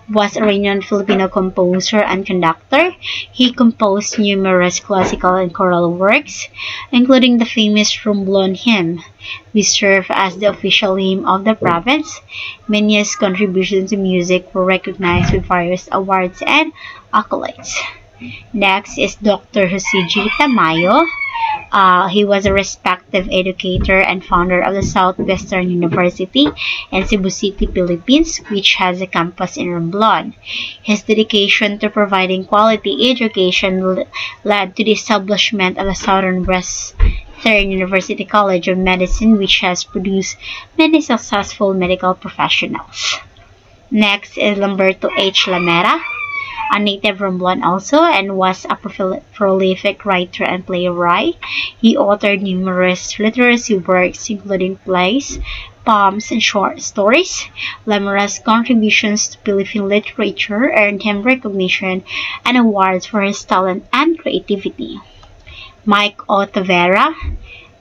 was a renowned Filipino composer and conductor. He composed numerous classical and choral works, including the famous Romblon hymn, which served as the official hymn of the province. Menes' contributions to music were recognized with various awards and accolades. Next is Dr. Jose G. Tamayo. He was a respected educator and founder of the Southwestern University in Cebu City, Philippines, which has a campus in Romblon. His dedication to providing quality education led to the establishment of the Southern Western University College of Medicine, which has produced many successful medical professionals. Next is Lamberto H. Lamera, a native Romblon also, and was a prolific writer and playwright. He authored numerous literacy works, including plays, poems, and short stories. Lamera's contributions to Philippine literature earned him recognition and awards for his talent and creativity. Mike O. Tavera,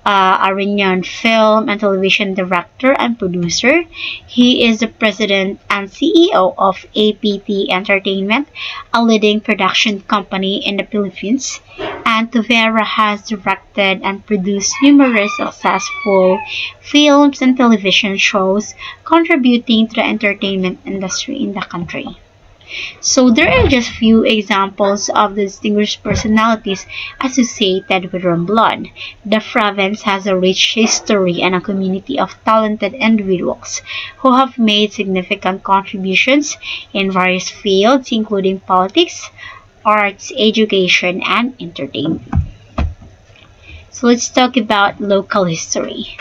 a renowned film and television director and producer. He is the president and CEO of APT Entertainment, a leading production company in the Philippines. And Tavera has directed and produced numerous successful films and television shows, contributing to the entertainment industry in the country. So there are just few examples of the distinguished personalities associated with Romblon. The province has a rich history and a community of talented individuals who have made significant contributions in various fields, including politics, arts, education, and entertainment. So let's talk about local history.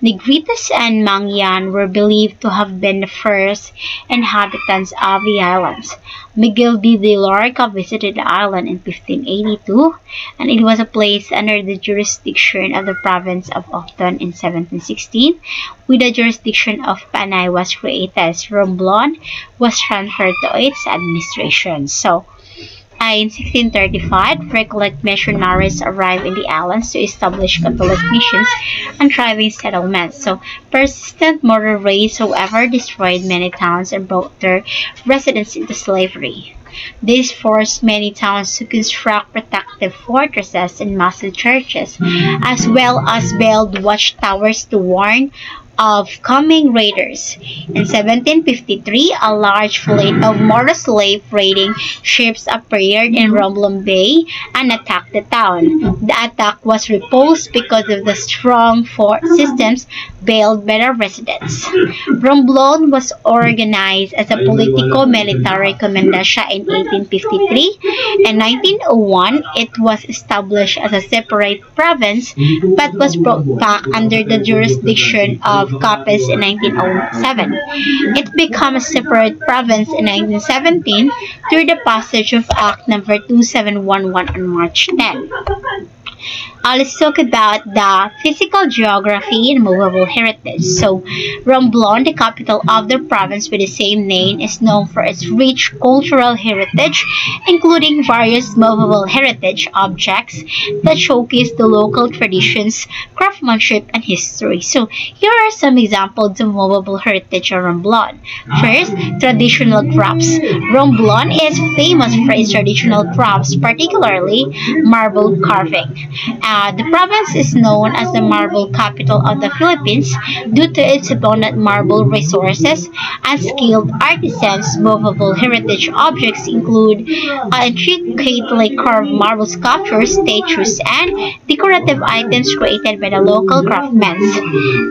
Negritos and Mangyan were believed to have been the first inhabitants of the islands. Miguel de Lorca visited the island in 1582, and it was a place under the jurisdiction of the province of Octon in 1716. With the jurisdiction of Panay was created, Romblon was transferred to its administration. So, in 1635, Recollect missionaries arrived in the islands to establish Catholic missions and thriving settlements. So, persistent murder raids, however, destroyed many towns and brought their residents into slavery. This forced many towns to construct protective fortresses and massive churches, as well as build watchtowers to warn of coming raiders. In 1753, a large fleet of Moro slave raiding ships appeared in Romblon Bay and attacked the town. The attack was repulsed because of the strong fort systems built by the residents. Romblon was organized as a politico-military comendador in 1853. In 1901, it was established as a separate province but was brought back under the jurisdiction of Capiz in 1907. It became a separate province in 1917 through the passage of Act No. 2711 on March 10. Let's talk about the physical geography and movable heritage. So, Romblon, the capital of the province with the same name, is known for its rich cultural heritage, including various movable heritage objects that showcase the local traditions, craftsmanship, and history. So, here are some examples of movable heritage of Romblon. First, traditional crafts. Romblon is famous for its traditional crafts, particularly marble carving. The province is known as the marble capital of the Philippines due to its abundant marble resources and skilled artisans. Movable heritage objects include intricately carved marble sculptures, statues, and decorative items created by the local craftsmen.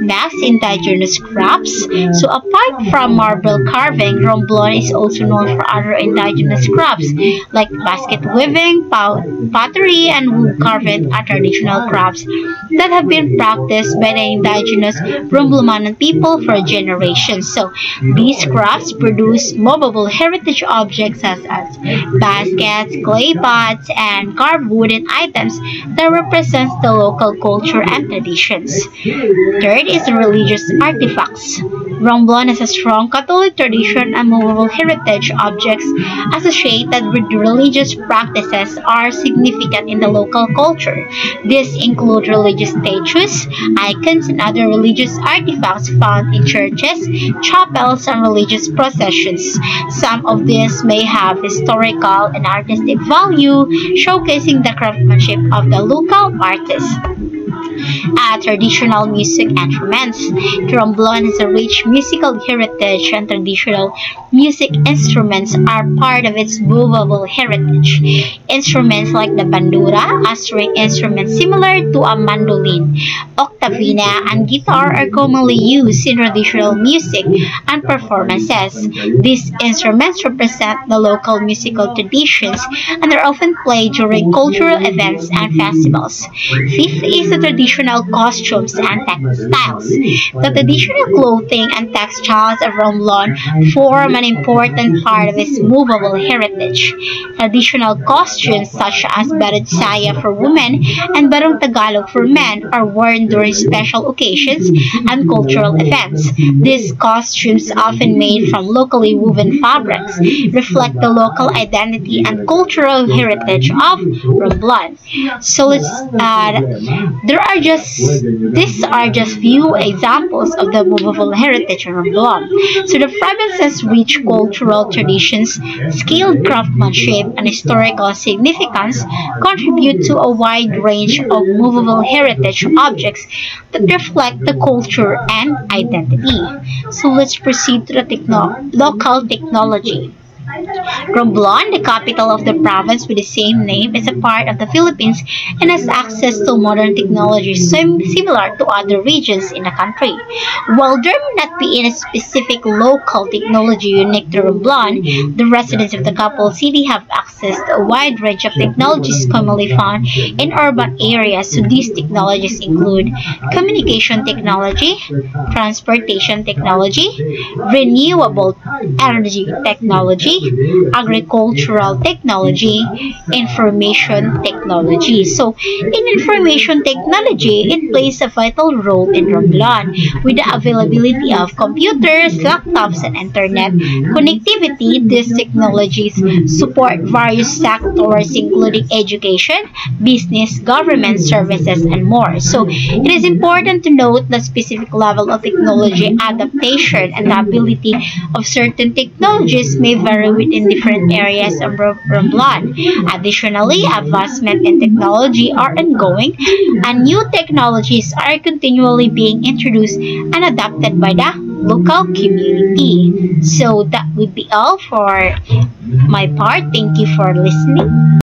Next, indigenous crafts. So apart from marble carving, Romblon is also known for other indigenous crafts like basket weaving, pottery, and wood carving are traditional crafts that have been practiced by the indigenous Romblomanon people for generations. So, these crafts produce movable heritage objects such as baskets, clay pots, and carved wooden items that represents the local culture and traditions. Third is religious artifacts. Romblon has a strong Catholic tradition, and movable heritage objects associated with religious practices are significant in the local culture. These include religious statues, icons, and other religious artifacts found in churches, chapels, and religious processions. Some of these may have historical and artistic value, showcasing the craftsmanship of the local artists. Traditional music instruments. Romblon has a rich musical heritage, and traditional music instruments are part of its movable heritage. Instruments like the bandura, a string instrument similar to a mandolin, octavina, and guitar are commonly used in traditional music and performances. These instruments represent the local musical traditions and are often played during cultural events and festivals. Fifth is the traditional costumes and textiles. The traditional clothing and textiles of Romblon form an important part of its movable heritage. Traditional costumes such as barong saya for women and barong Tagalog for men are worn during special occasions and cultural events. These costumes, often made from locally woven fabrics, reflect the local identity and cultural heritage of Romblon. So these are just few examples of the movable heritage of Romblon. So the province's rich cultural traditions, skilled craftsmanship, and historical significance contribute to a wide range of movable heritage objects that reflect the culture and identity. So let's proceed to the local technology. Romblon, the capital of the province with the same name, is a part of the Philippines and has access to modern technologies similar to other regions in the country. While there may not be any specific local technology unique to Romblon, the residents of the capital city have access to a wide range of technologies commonly found in urban areas. So these technologies include communication technology, transportation technology, renewable energy technology, agricultural technology, information technology. So, in information technology, it plays a vital role in Romblon with the availability of computers, laptops, and internet connectivity. These technologies support various sectors including education, business, government services, and more. So, it is important to note the specific level of technology adaptation and the ability of certain technologies may vary within different areas of Romblon. Additionally, advancement in technology are ongoing and new technologies are continually being introduced and adopted by the local community. So that would be all for my part. Thank you for listening.